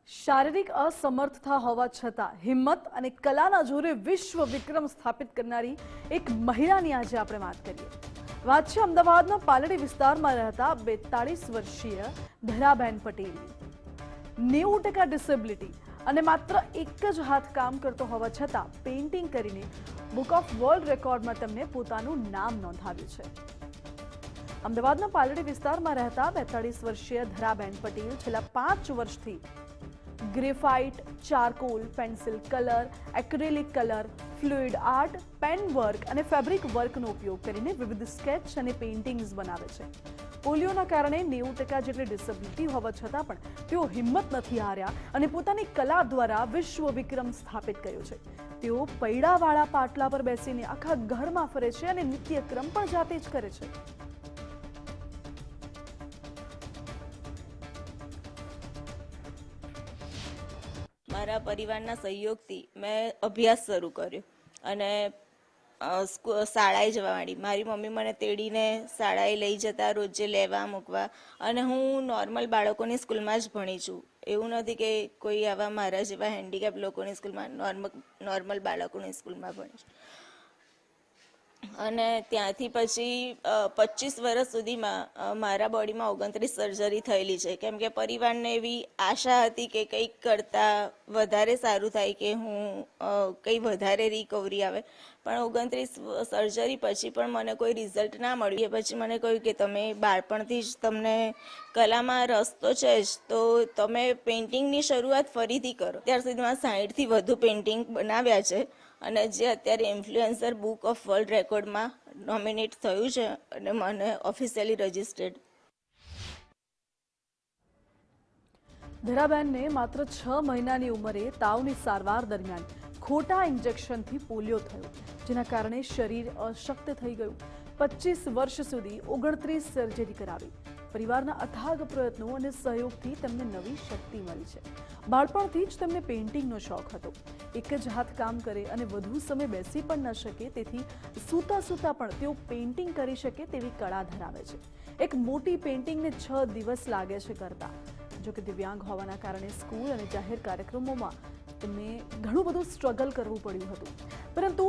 શારીરિક અસમર્થતા હોવા છતાં હિંમત અને કલાના જોરે વિશ્વ વિક્રમ સ્થાપિત કરનારી એક મહિલાની આજે આપણે વાત કરીએ. વાત છે અમદાવાદના પાલડી વિસ્તારમાં રહેતા 42 વર્ષીય ધરાબેન પટેલની. 90% ડિસેબિલિટી અને માત્ર એક જ હાથ કામ કરતો હોવા છતાં પેઇન્ટિંગ કરીને બુક ઓફ વર્લ્ડ રેકોર્ડમાં તેમને પોતાનું નામ નોંધાવ્યું છે. અમદાવાદના પાલડી વિસ્તારમાં રહેતા 42 વર્ષીય ધરાબેન પટેલ છેલ્લા 5 વર્ષથી graphite, charcoal, pencil colour, acrylic colour, fluid art, pen work અને ફેબ્રિક વર્કનો ઉપયોગ કરીને વિવિધ સ્કેચ અને પેઇન્ટિંગ્સ બનાવે છે. પોલિયોના કારણે 90% જેટલી ડિસેબિલિટી હોવા છતાં પણ તેઓ હિંમત નથી હાર્યા અને પોતાની કલા દ્વારા વિશ્વ વિક્રમ સ્થાપિત કર્યો છે. તેઓ પૈડાવાળા પાટલા પર બેસીને આખા ઘરમાં ફરે છે અને નિત્યક્રમ પણ જાતે જ કરે છે. મારા પરિવારના સહયોગથી મેં અભ્યાસ શરૂ કર્યો અને શાળાએ જવા માંડી. મારી મમ્મી મને તેડીને શાળાએ લઈ જતા, રોજે લેવા મૂકવા, અને હું નોર્મલ બાળકોની સ્કૂલમાં જ ભણી છું. એવું નથી કે કોઈ આવા મારા જેવા હેન્ડીકેપ લોકોની સ્કૂલમાં, નોર્મલ બાળકોની સ્કૂલમાં ભણી છું. અને ત્યાંથી પછી 25 વર્ષ સુધીમાં મારા બોડીમાં 29 સર્જરી થયેલી છે, કેમ કે પરિવારને એવી આશા હતી કે કંઈક કરતાં વધારે સારું થાય, કે હું કંઈ વધારે રિકવરી આવે. પણ 29 સર્જરી પછી પણ મને કોઈ રિઝલ્ટ ના મળ્યું. એ પછી મને કહ્યું કે તમે બાળપણથી જ તમને કલામાં રસ તો છે જ, તો તમે પેઇન્ટિંગની શરૂઆત ફરીથી કરો. ત્યાર સુધીમાં 60થી વધુ પેઇન્ટિંગ બનાવ્યા છે અને જે અત્યારે ઇન્ફ્લુએન્સર બુક ઓફ વર્લ્ડ રેકોર્ડમાં નોમિનેટ થયું છે અને મને ઓફિશિયલી રજિસ્ટર્ડ. ધરાબેનને માત્ર 6 મહિનાની ઉંમરે તાવની સારવાર દરમિયાન ખોટા ઇન્જેક્શનથી પોલિયો થયો, જેના કારણે શરીર અશક્ત થઈ ગયું. 25 વર્ષ સુધી 29 સર્જરી કરાવી. પરિવારના અથાગ પ્રયત્નો અને સહયોગથી તેમને નવી શક્તિ મળી છે. બાળપણથી જ તેમને પેઇન્ટિંગનો શોખ હતો. એક જ હાથ કામ કરે અને વધુ સમય બેસી પણ ન શકે, તેથી સૂતા સૂતા પણ તેઓ પેઇન્ટિંગ કરી શકે તેવી કળા ધરાવે છે. એક મોટી પેઇન્ટિંગને 6 દિવસ લાગે છે કરતા. જોકે દિવ્યાંગ હોવાના કારણે સ્કૂલ અને જાહેર કાર્યક્રમોમાં તેમને ઘણું બધું સ્ટ્રગલ કરવું પડ્યું હતું, પરંતુ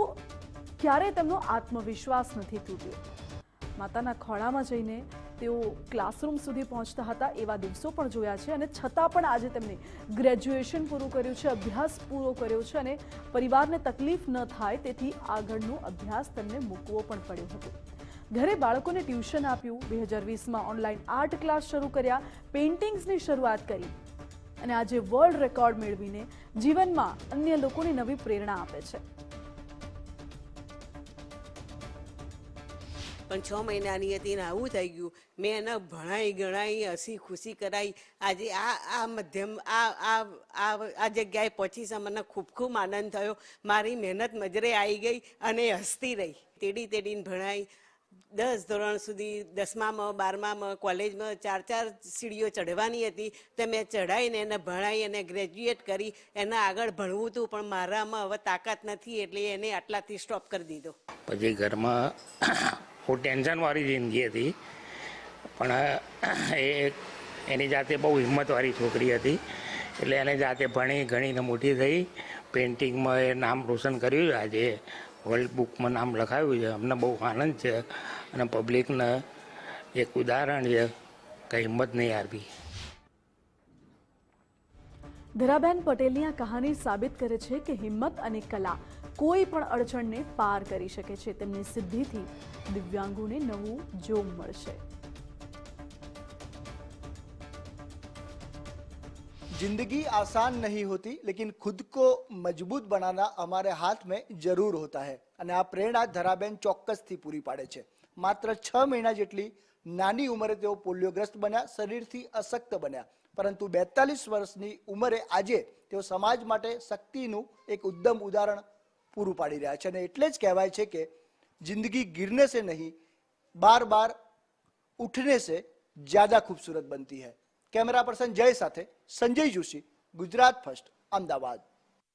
ક્યારેય તેમનો આત્મવિશ્વાસ નથી તૂટ્યો. માતાના ખોળામાં જઈને તેઓ ક્લાસરૂમ સુધી પહોંચતા હતા એવા દિવસો પણ જોયા છે, અને છતાં પણ આજે તેમને ગ્રેજ્યુએશન પૂરું કર્યું છે, અભ્યાસ પૂરો કર્યો છે, અને પરિવારને તકલીફ ન થાય તેથી આગળનો અભ્યાસ તેમને મૂકવો પણ પડ્યો હતો. ઘરે બાળકોને ટ્યુશન આપ્યું, 2020માં ઓનલાઈન આર્ટ ક્લાસ શરૂ કર્યા, પેઇન્ટિંગ્સની શરૂઆત કરી અને આજે વર્લ્ડ રેકોર્ડ મેળવીને જીવનમાં અન્ય લોકોને નવી પ્રેરણા આપે છે. પણ 6 મહિનાની હતી ને આવું થઈ ગયું. મેં એને ભણાઈ ગણાઈ, હસી ખુશી કરાઈ. આજે આ મધ્યમ આ જગ્યાએ પહોંચી છે, મને ખૂબ ખૂબ આનંદ થયો. મારી મહેનત મજરે આવી ગઈ અને હસતી રહી. તેડીને ભણાઈ. 10 ધોરણ સુધી, 10મામાં, 12મામાં, કોલેજમાં 4 સીડીઓ ચઢવાની હતી, તો મેં ચઢાઈને એને ભણાઈ અને ગ્રેજ્યુએટ કરી. એના આગળ ભણવું હતું, પણ મારામાં હવે તાકાત નથી, એટલે એને આટલાથી સ્ટોપ કરી દીધો. પછી ઘરમાં બહુ ટેન્શનવાળી જિંદગી હતી, પણ એની જાતે બહુ હિંમતવાળી છોકરી હતી, એટલે એને જાતે ભણી ગણીને મોટી થઈ. પેઇન્ટિંગમાં એ નામ રોશન કર્યું. આજે વર્લ્ડ બુકમાં નામ લખાવ્યું છે. અમને બહુ આનંદ છે અને પબ્લિકને એક ઉદાહરણ છે કે હિંમત નહીં હારવી. ધરાબેન પટેલની આ કહાની સાબિત કરે છે કે હિંમત અને કલા કોઈ પણ અડચણને પાર કરી શકે છે. તેમની સિદ્ધિથી દિવ્યાંગોને નવું જોમ મળશે. जिंदगी आसान नहीं होती, लेकिन खुद को मजबूत बनाना हमारे हाथ में जरूर होता है. અને આ પ્રેરણા ધરાબેન ચોક્કસથી પૂરી પાડે છે. માત્ર 6 મહિના જેટલી નાની ઉંમરે તેઓ પોલિયોગ્રસ્ત બન્યા, શરીરથી અશક્ત બન્યા, પરંતુ 42 વર્ષની ઉંમરે આજે તેઓ સમાજ માટે શક્તિનું એક ઉત્તમ ઉદાહરણ પૂરું પાડી રહ્યા છે. અને એટલે જ કહેવાય છે કે જિંદગી गिरने से नहीं, बार बार उठने से ज्यादा खूबसूरत बनती है. કેમેરા પર્સન જય સાથે સંજય જોશી, ગુજરાત ફર્સ્ટ, અમદાવાદ.